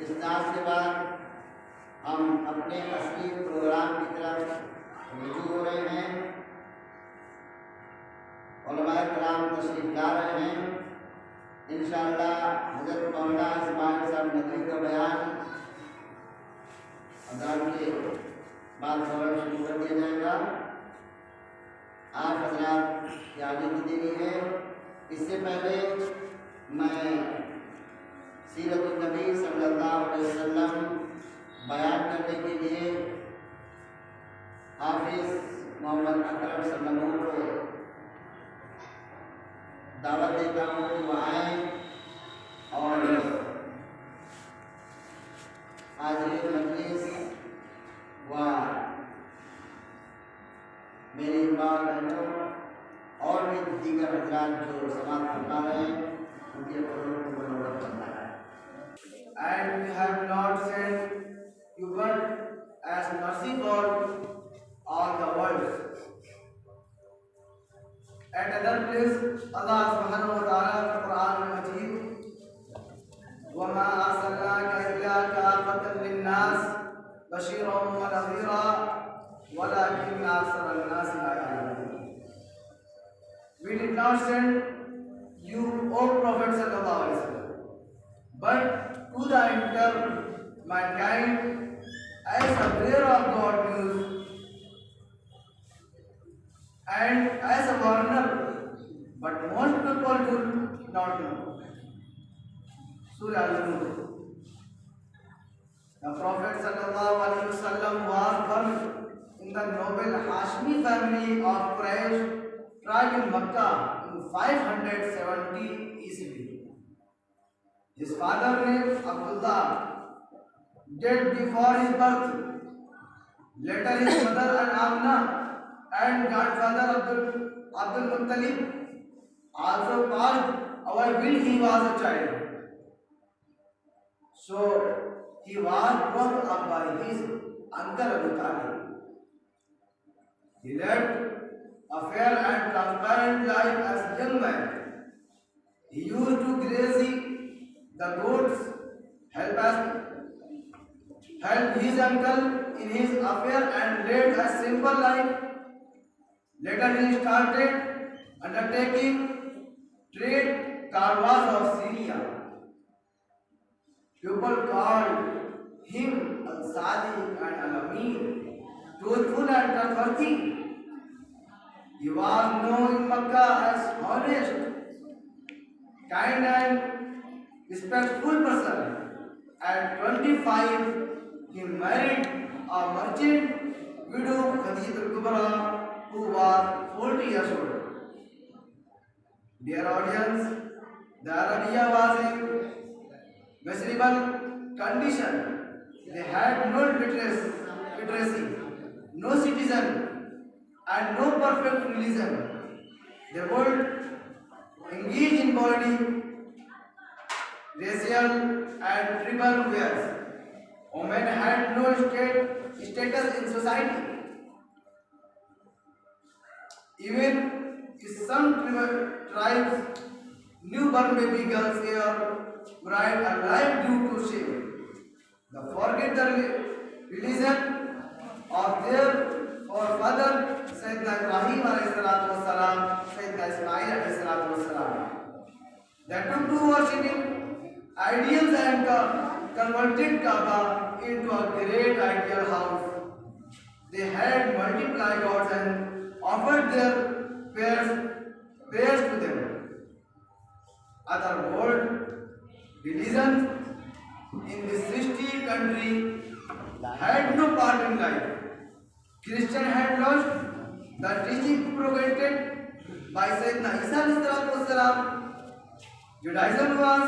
इस नाच के बाद हम अपने असली प्रोग्राम की तरफ रुजू हो रहे हैं। उलमाए किराम तशरीफ ला रहे हैं। इंशाअल्लाह हज़रत मौलाना इस्माइल साहब नदवी का बयान अज़ान के बाद फौरन शुरू कर दिया जाएगा। आप हज़रात की आज़ादी दी गई है। इससे पहले मैं सीरत नबी सल्लल्लाहु अलैहि वसल्लम बयान करने के लिए हाफिज़ मोहम्मद अकरम सल्लल्लाहु को दावत देता हूँ कि वह आएँ और हाज़िर मजलिस व मेरे इमाम बहनों और भी दीगर हज़रात जो समाप्त फरमा रहे हैं उनके करोड़ों को मनोरथ करना है। And we have not sent you but as mercy for all the world. At other place, Allah subhanahu wa ta'ala in the Quran al-Majid, وَمَا أَرْسَلْنَاكَ إِلَّا كَافَّةً لِلنَّاسِ بَشِيرًا وَنَذِيرًا وَلَكِنَّ أَكْثَرَ النَّاسِ لَا يَعْلَمُونَ. We did not send you, O Prophet sallallahu alaihi wasallam, but to the entire mankind as a bearer of God news and as a warner, but most people do not know. Surah Al-Nur. The Prophet sallallahu alaihi wasallam was born in the noble Hashmi family of Quraysh tribe in Makkah in 570 ECB. His father name Abdullah died before his birth. Later his mother Amna and grandfather Abdul Muttalib also passed away when he was a child. So he was brought up by his uncle Abu Talib. He led a fair and transparent life as a young man. He used to graze the goats, help his uncle in his affair and led a simple life. Later he started undertaking trade caravans of Syria. People called him Al-Sadiq and Al-Amin, truthful and trustworthy. He was known in Makkah as honest, kind and respectful person. At 25, he married a merchant widow Khadija al-Kubra who was 40 years old. Dear audience, the Arabia was in miserable condition. They had no literacy, no citizen, and no perfect religion. They would engage in politics, racial and tribal wars. Women had no status in society. Even in some tribes, newborn baby girls were buried alive due to shame. They forget the religion of their forefather, Sayyidina Ibrahim alayhi salatu wassalam, Sayyidina Ismail alayhi salatu wassalam. They took to worshipping ideals and converted Kaaba into a great ideal house. They had multiplied gods and offered their prayers to them. Other world religions in this 60 country had no part in life. Christian had lost the teaching propagated by Sayyidina Isa alayhi salatu wassalam. Judaism was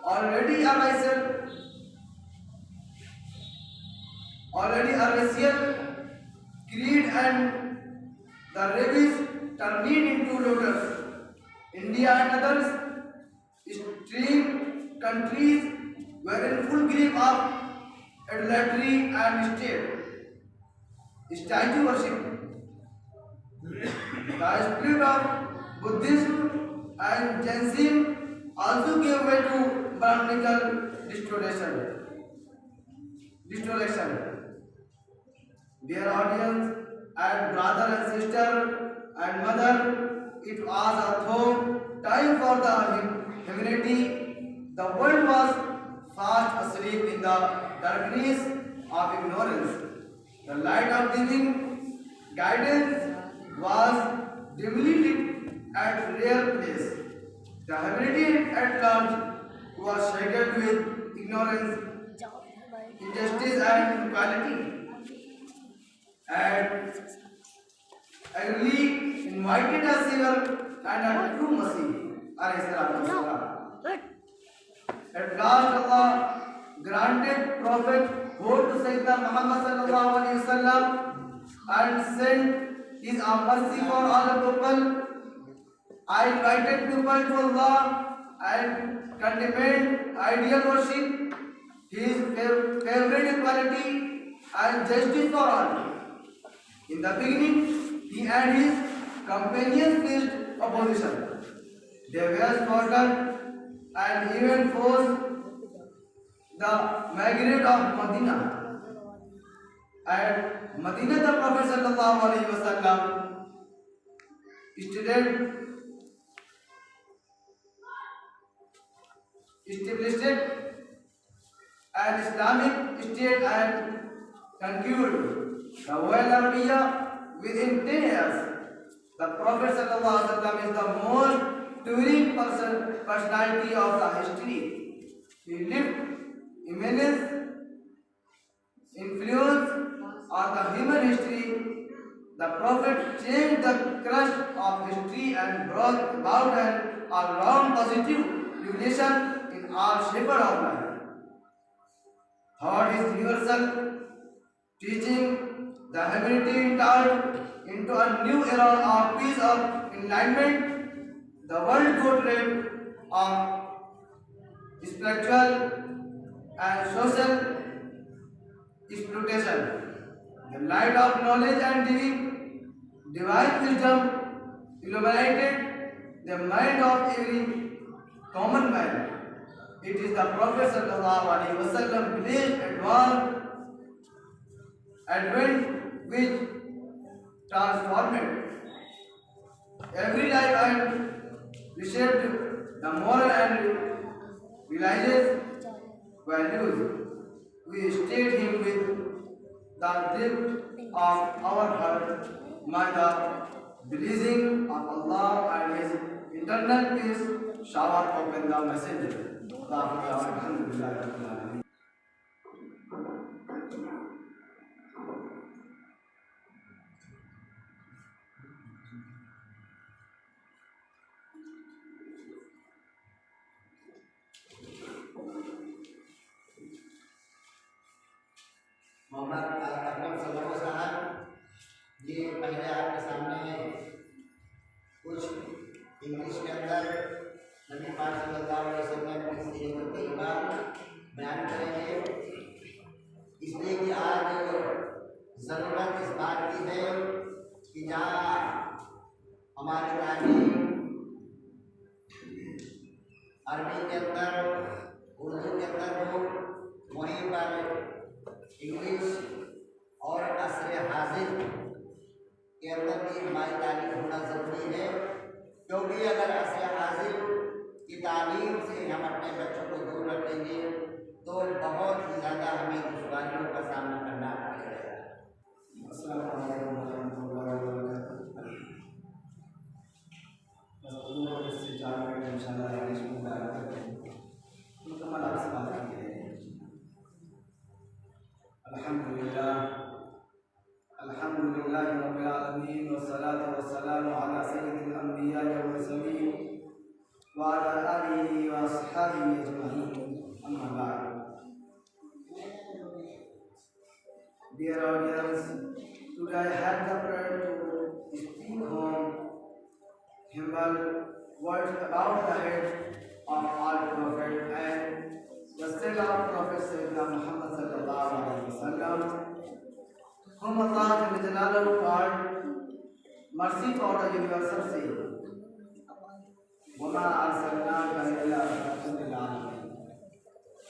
already a racial creed and the rabbis turned it into looters. India and others extreme countries were in full grip of idolatry and statue worship. The spirit of Buddhism and Jainism also gave way to Brahminical distortion. restoration. Dear audience and brother and sister and mother, it was a thought time for the humanity. The world was fast asleep in the darkness of ignorance. The light of divine guidance was dimly lit at rare place. The humanity at large was shaken with ignorance, injustice, and inequality. And early invited a sinner and a true Messiah. At last Allah granted Prophet word to Sayyidina Muhammad sallallahu alaihi wasallam and sent his mercy for all the people. I invited people to Allah and condemned ideal worship, his favorite equality and justice for all. In the beginning, he and his companions faced opposition. They were slaughtered and even forced the migrate of Medina. At Medina, the Prophet sallallahu alaihi wasallam established an Islamic state and concluded the world Arabia within 10 years. The Prophet ﷺ is the most enduring personality of the history. He left immense influence on the human history. The Prophet changed the course of history and brought about an all-round positive revelation in all shapes of life. Thought is universal, teaching the humanity turned into a new era of peace of enlightenment. The world got rid of spiritual and social exploitation. The light of knowledge and divine wisdom illuminated the mind of every common man. It is the Prophet sallallahu alaihi wasallam blessed advent which transformed every life and reshaped the moral and religious values. We state him with the depth of our heart. May the blessing of Allah and His eternal peace shower upon the messenger. Alhamdulillah. Mohammad Akram सल्लल्लाहु अलैहि वसल्लम ये पहले आपके सामने कुछ English के अंदर नबी पाक सल्लल्लाहु अलैहि वसल्लम की सीरत तैयबा बयान करेंगे, इसलिए कि आज ज़रूरत इस बात की है कि जहाँ हमारी तालीम अरबी के अंदर उर्दू के अंदर हो, वहीं पर इंग्लिश और असर हाजिर के अंदर भी हमारी तालीम होना ज़रूरी है, क्योंकि अगर असर हाजिर की तालीम से हम अपने बच्चों को दूर रखेंगे तो बहुत ही ज़्यादा हमें दुश्वारियों का सामना करना पड़ेगा। अल्हम्दुलिल्लाह रब्बिल आलमीन वस्सलातु वस्सलामु अला सय्यिदिल अंबिया वल मुरसलीन व अला आलिहि व अस्हाबिहि अजमईन, अम्मा बाद। Dear audience, today I had the prayer to speak home humble words about the head of all Prophet and the seal of Prophet Sayyidina Muhammad sallallahu alaihi wasallam, whom Allah called mercy for the universal sake. وَمَا أَرْسَلْنَاكَ إِلَّا رَحْمَةً لِلْعَالَمِينَ.